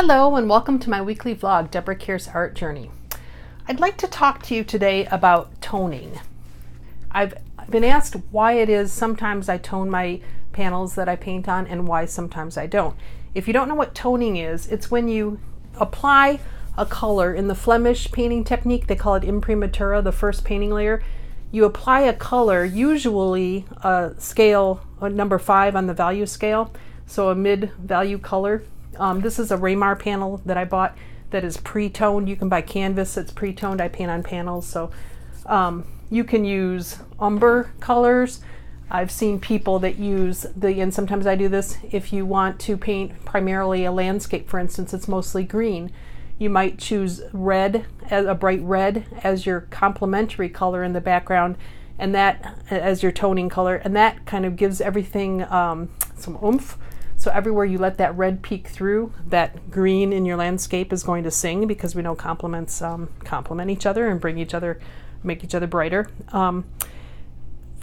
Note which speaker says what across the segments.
Speaker 1: Hello and welcome to my weekly vlog, Debra Keirce Art Journey. I'd like to talk to you today about toning. I've been asked why it is sometimes I tone my panels that I paint on and why sometimes I don't. If you don't know what toning is, it's when you apply a color in the Flemish painting technique. They call it imprimatura, the first painting layer. You apply a color, usually a scale, number 5 on the value scale, so a mid-value color. This is a Raymar panel that I bought that is pre-toned. You can buy canvas that's pre-toned. I paint on panels, so you can use umber colors. I've seen people that use and sometimes I do this, if you want to paint primarily a landscape, for instance, it's mostly green. You might choose red, a bright red, as your complementary color in the background, and that as your toning color, and that kind of gives everything some oomph. So everywhere you let that red peek through, that green in your landscape is going to sing, because we know complements complement each other and make each other brighter.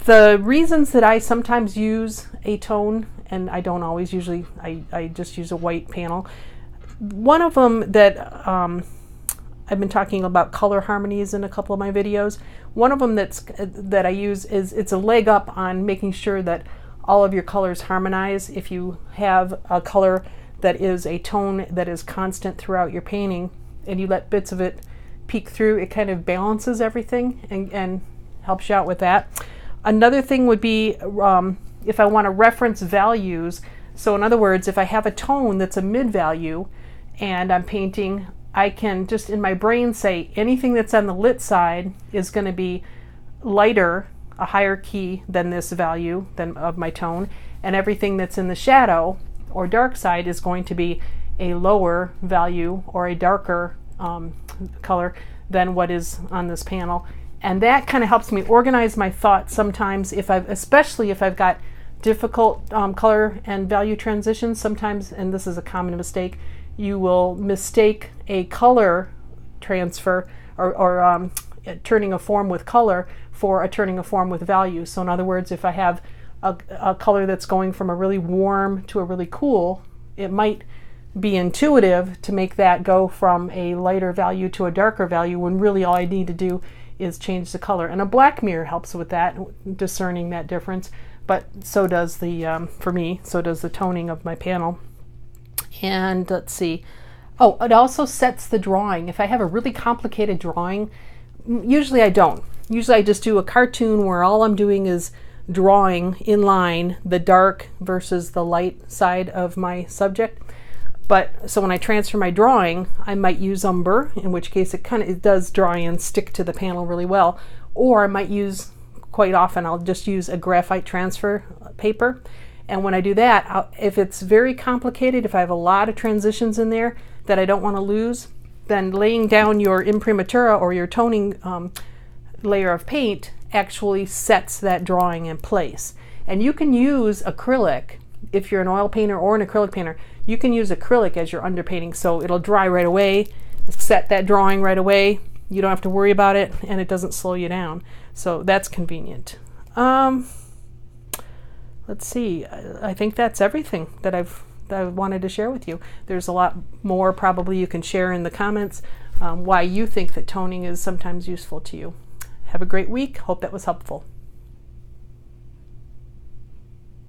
Speaker 1: The reasons that I sometimes use a tone, and I don't always, usually I just use a white panel. One of them that I've been talking about color harmonies in a couple of my videos. One of them that I use is, it's a leg up on making sure that all of your colors harmonize. If you have a color that is a tone that is constant throughout your painting and you let bits of it peek through, it kind of balances everything and helps you out with that. Another thing would be if I want to reference values. So in other words, if I have a tone that's a mid-value and I'm painting, I can just in my brain say anything that's on the lit side is going to be lighter, a higher key than this value of my tone, and everything that's in the shadow or dark side is going to be a lower value or a darker color than what is on this panel. And that kind of helps me organize my thoughts sometimes, especially if I've got difficult color and value transitions. Sometimes, and this is a common mistake, you will mistake a color transfer or turning a form with color for a turning a form with value. So in other words, if I have a color that's going from a really warm to a really cool, it might be intuitive to make that go from a lighter value to a darker value, when really all I need to do is change the color. And a black mirror helps with that, discerning that difference. But so does for me, so does the toning of my panel. And let's see. Oh, it also sets the drawing. If I have a really complicated drawing, usually I don't. Usually I just do a cartoon where all I'm doing is drawing in line the dark versus the light side of my subject. But so when I transfer my drawing, I might use umber, in which case it does dry and stick to the panel really well. Or I might use, quite often, I'll just use a graphite transfer paper. And when I do that, if it's very complicated, if I have a lot of transitions in there that I don't want to lose, then laying down your imprimatura or your toning layer of paint actually sets that drawing in place. And you can use acrylic. If you're an oil painter or an acrylic painter, you can use acrylic as your underpainting, so it'll dry right away, set that drawing right away. You don't have to worry about it, and it doesn't slow you down. So that's convenient. Let's see. I think that's everything that I wanted to share with you. There's a lot more probably you can share in the comments why you think that toning is sometimes useful to you. Have a great week. Hope that was helpful.